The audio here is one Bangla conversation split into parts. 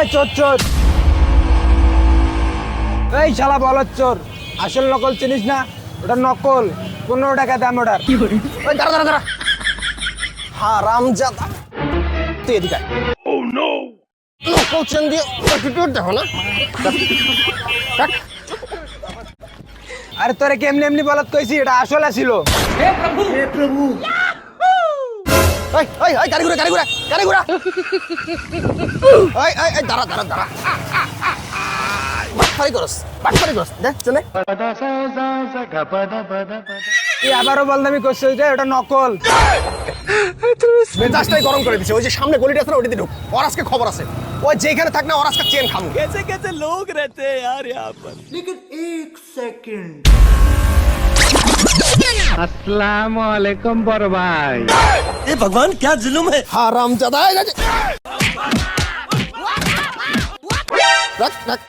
এই চোর চোর, এই শালা বলদ চোর, আসল নকল চিনিস না? ওটা নকল, 15 টাকা দাম ওটার। ওই দাঁড়া দাঁড়া দাঁড়া, হারামজাদা তুই এদিকে আয়। নকল চেন দিয়ে অ্যাটিটিউড দেখো না। দেখ, আরে তোরে কেমনি এমনি বলদ কইছি, এটা আসল আছিল। এই এই এই গাড়ি ঘুরা গাড়ি ঘুরা গাড়ি ঘুরা। এই এই এই দাঁড়া দাঁড়া দাঁড়া, বাটপারি করস দেখ চলে। তুই আবারও বলদামি করছিস যে ওটা নকল। মেজাজটাই গরম করে দিছে। ওই যে সামনে গলিটা আছে না, ওইটাতে ঢুক, ওর আজকে খবর আছে। ওই যেখানে থাক না, ওর আজকে চেন খামু। कैसे कैसे लोग रहते हैं यार यहाँ पर। लेकिन एक सेकंड। আসসালামু আলাইকুম বড় ভাই। ये भगवान क्या जुल्म है। হারামজাদা, এই যে- রাখ রাখ,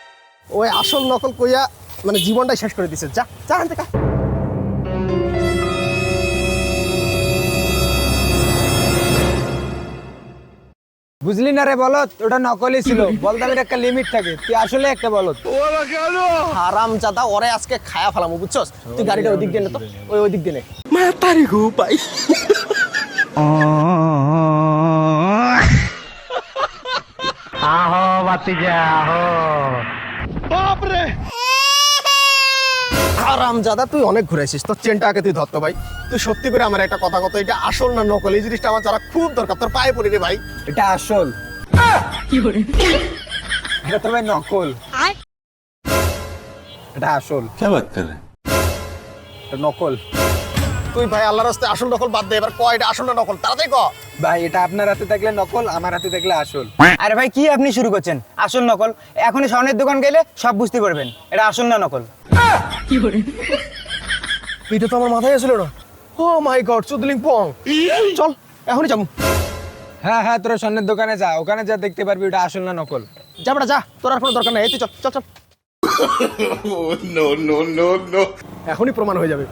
ওই আসল নকল কইয়া মানে জীবনটাই শেষ করে দিছে। যা যা আনতে কা। বুঝলি না রে বলদ, ওটা নকলই ছিল। বলদামের একটা লিমিট থাকে, তুই আসলে একটা বলদ। হারামজাদা, ওরে আজকে খায়া ফেলামু, বুঝছস? তুই গাড়িটা ওই দিক দিয়ে নে তো, ওই দিক দিয়ে নে। আহো বাতিজা আহো। হারামজাদা, তুই অনেক ঘুরাইছিস, তোর চেনটা আগে তুই ধরতো ভাই। তুই সত্যি করে আমার একটা কথা কত, এটা আসল না নকল, এই জিনিসটা আমার যারা খুব দরকার। তোর পায়ে পড়ি রে ভাই। এটা আসল, এটা তো ভাই নকল। এটা আসল, क्या बात कर रहे हैं। এটা নকল। তুই ভাই আল্লাহর রাস্তায় আসল নকল বাদ দে, এবার ক এটা আসল না নকল, তাড়াতাড়ি ক। ভাই এটা আপনার হাতে থাকলে নকল, আমার হাতে থাকলে আসল। আরে ভাই কি আপনি শুরু করছেন? আসল নকল এখনই স্বর্ণের দোকান গেলে সব বুঝতে পারবেন এটা আসল না নকল। এটা তো আমার মাথায় ছিল না। ও মাই গড, চুদলিং পং। চল এখনই যাবো। হ্যাঁ হ্যাঁ, তোরা স্বর্ণের দোকানে যা, ওখানে যা দেখতে পারবি ওটা আসল না নকল। যা বেটা যা, তোর আর কোনো দরকার নেই। এই তুই চল চল চল। No no no no. এখনই প্রমাণ হয়ে যাবে।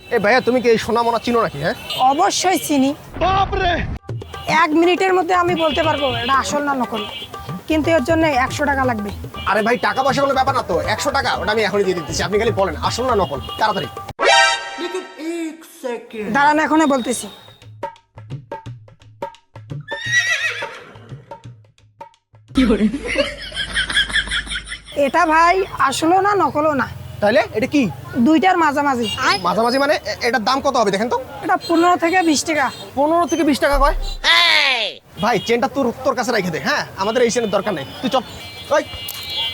এ ভাইয়া, তুমি কি এই সোনা মোনা চিনো নাকি? হ্যাঁ, অবশ্যই চিনি। 1 মিনিটের মধ্যে আমি বলতে পারবো এটা আসল না নকল, কিন্তু এর জন্য 100 টাকা লাগবে। আরে ভাই, টাকা পয়সা কোনো ব্যাপার না তো। 100 টাকা ওটা আমি এখনই দিয়ে দিতেছি, আপনি খালি বলেন আসল না নকল, তাড়াতাড়ি। लेकिन एक सेकंड। দাঁড়ান, এখনই বলতেছি। এটা ভাই আসলও না নকলও না, তাহলে এটা কি? দুইটার মাঝামাঝি। মাঝামাঝি মানে এটার দাম কত হবে দেখেন তো? এটা 15 থেকে 20 টাকা। 15 থেকে 20 টাকা কয়? ভাই চেনটা তোর তোর কাছে রেখে দে। হ্যাঁ, আমাদের এই চেনের দরকার নেই। তুই চল, ওই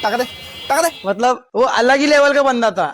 টাকা দে টাকা দে। मतलब वो अलग ही लेवल का बंदा था।